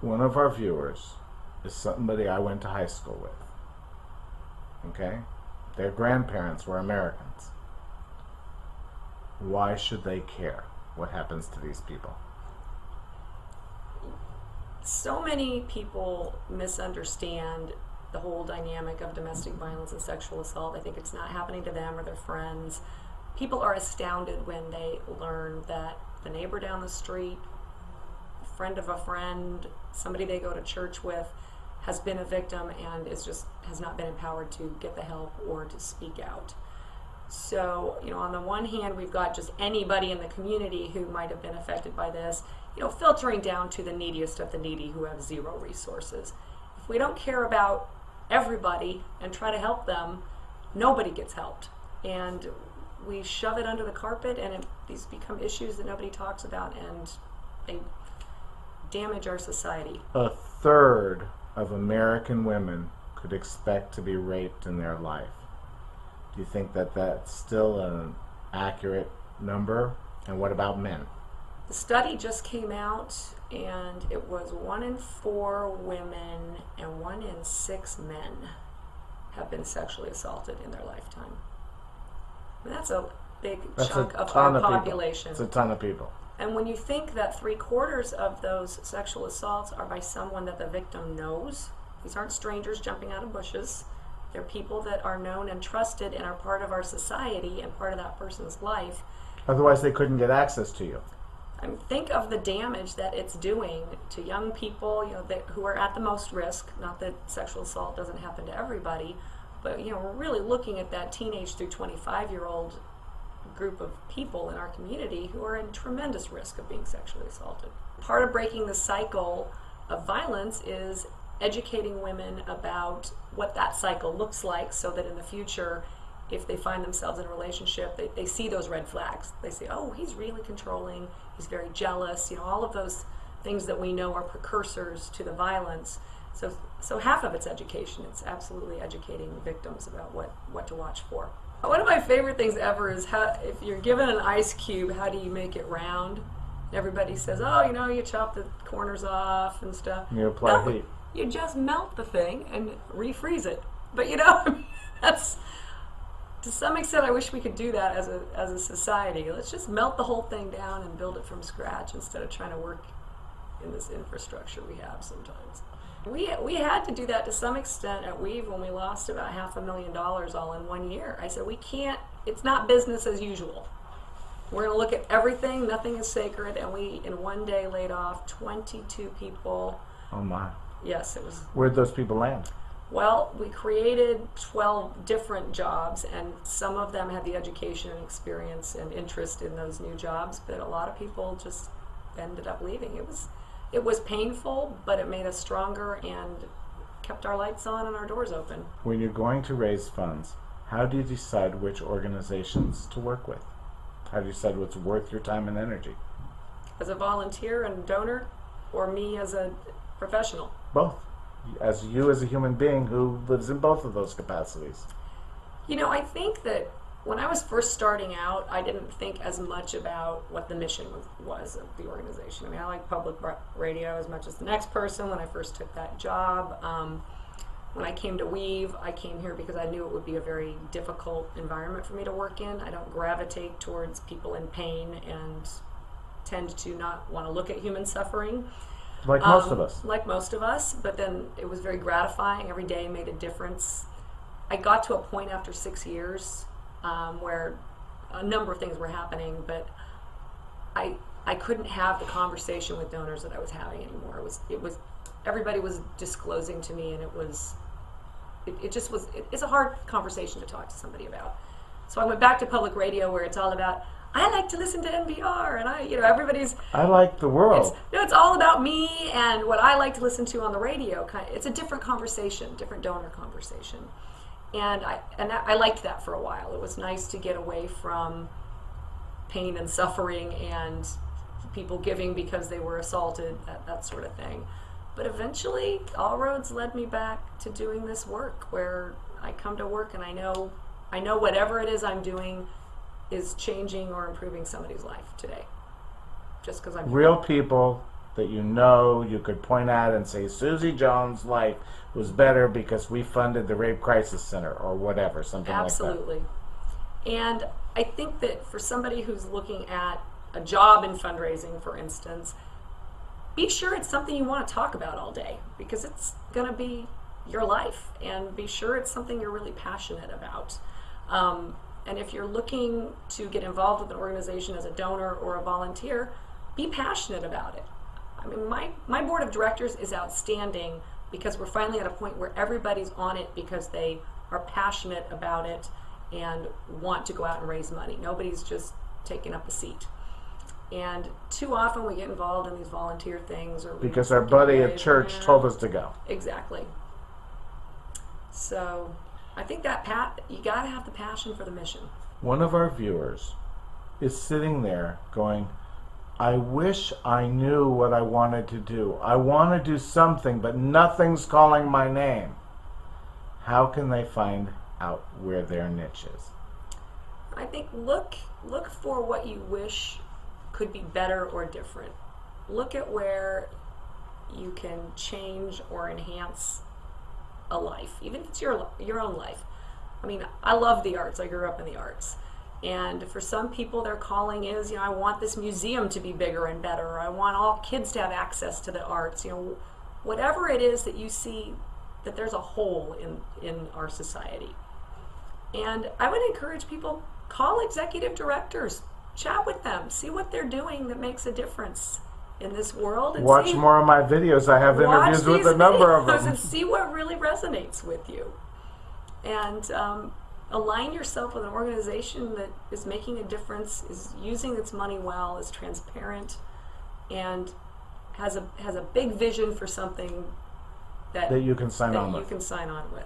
one of our viewers is somebody I went to high school with. Okay? Their grandparents were Americans. Why should they care what happens to these people? So many people misunderstand the whole dynamic of domestic violence and sexual assault. I think it's not happening to them or their friends. People are astounded when they learn that the neighbor down the street, a friend of a friend, somebody they go to church with, has been a victim and has not been empowered to get the help or to speak out. So, on the one hand, we've got just anybody in the community who might have been affected by this, filtering down to the neediest of the needy who have zero resources. If we don't care about everybody and try to help them, nobody gets helped. And we shove it under the carpet, and these become issues that nobody talks about, and they damage our society. A third of American women could expect to be raped in their life. Do you think that that's still an accurate number? And what about men? The study just came out, and it was 1 in 4 women and 1 in 6 men have been sexually assaulted in their lifetime. And that's a big chunk of our population. It's a ton of people. And when you think that 3/4 of those sexual assaults are by someone that the victim knows, these aren't strangers jumping out of bushes. They're people that are known and trusted and are part of our society and part of that person's life. Otherwise, they couldn't get access to you. Think of the damage that it's doing to young people, who are at the most risk. Not that sexual assault doesn't happen to everybody, but we're really looking at that teenage through 25-year-old group of people in our community who are in tremendous risk of being sexually assaulted. Part of breaking the cycle of violence is educating women about what that cycle looks like, so that in the future, if they find themselves in a relationship, they see those red flags. They say, oh, he's really controlling, he's very jealous, all of those things that we know are precursors to the violence. So half of it's education. It's absolutely educating victims about what to watch for. One of my favorite things ever is if you're given an ice cube, how do you make it round? Everybody says, oh, you chop the corners off and stuff. You apply heat. You just melt the thing and refreeze it. But that's, to some extent, I wish we could do that as a society. Let's just melt the whole thing down and build it from scratch instead of trying to work in this infrastructure we have sometimes. We had to do that to some extent at Weave when we lost about $500,000 all in 1 year. I said, we can't, it's not business as usual. We're going to look at everything, nothing is sacred, and we, in 1 day, laid off 22 people. Oh my. Yes, it was. Where'd those people land? Well, we created 12 different jobs, and some of them had the education and experience and interest in those new jobs, but a lot of people just ended up leaving. It was painful, but it made us stronger and kept our lights on and our doors open. When you're going to raise funds, how do you decide which organizations to work with? How do you decide what's worth your time and energy? As a volunteer and donor, or me as a professional? Both. As you as a human being who lives in both of those capacities. I think that when I was first starting out, I didn't think as much about what the mission was of the organization. I like public radio as much as the next person when I first took that job. When I came to Weave, I came here because I knew it would be a very difficult environment for me to work in. I don't gravitate towards people in pain and tend to not want to look at human suffering. Like most of us. Like most of us, but then it was very gratifying. Every day made a difference. I got to a point after 6 years where a number of things were happening, but I couldn't have the conversation with donors that I was having anymore. It was everybody was disclosing to me, and it's a hard conversation to talk to somebody about. So I went back to public radio, where it's all about, I like to listen to NPR, and everybody's. I like the world. It's all about me and what I like to listen to on the radio. It's a different conversation, different donor conversation, and I liked that for a while. It was nice to get away from pain and suffering and people giving because they were assaulted, that sort of thing. But eventually, all roads led me back to doing this work, where I come to work and I know whatever it is I'm doing is changing or improving somebody's life today. Just because I'm real people that you could point at and say, Susie Jones' life was better because we funded the Rape Crisis Center or whatever, something Absolutely. like that? And I think that for somebody who's looking at a job in fundraising, for instance, be sure it's something you want to talk about all day, because it's going to be your life, and be sure it's something you're really passionate about. And if you're looking to get involved with an organization as a donor or a volunteer, be passionate about it. I mean, my board of directors is outstanding because we're finally at a point where everybody's on it because they are passionate about it and want to go out and raise money. Nobody's just taking up a seat. And too often we get involved in these volunteer things, or because our buddy at church told us to go. Exactly. So I think that you got to have the passion for the mission. One of our viewers is sitting there going, I wish I knew what I wanted to do. I want to do something, but nothing's calling my name. How can they find out where their niche is? I think look for what you wish could be better or different. Look at where you can change or enhance a life, even if it's your own life. I mean, I love the arts. I grew up in the arts. And for some people, their calling is, I want this museum to be bigger and better, or I want all kids to have access to the arts. Whatever it is that you see that there's a hole in our society. And I would encourage people, call executive directors, chat with them, see what they're doing that makes a difference in this world. And watch more of my videos. I have interviews with a number of them. And see what really resonates with you. And align yourself with an organization that is making a difference, is using its money well, is transparent, and has a big vision for something that you can sign on with. You can sign on with.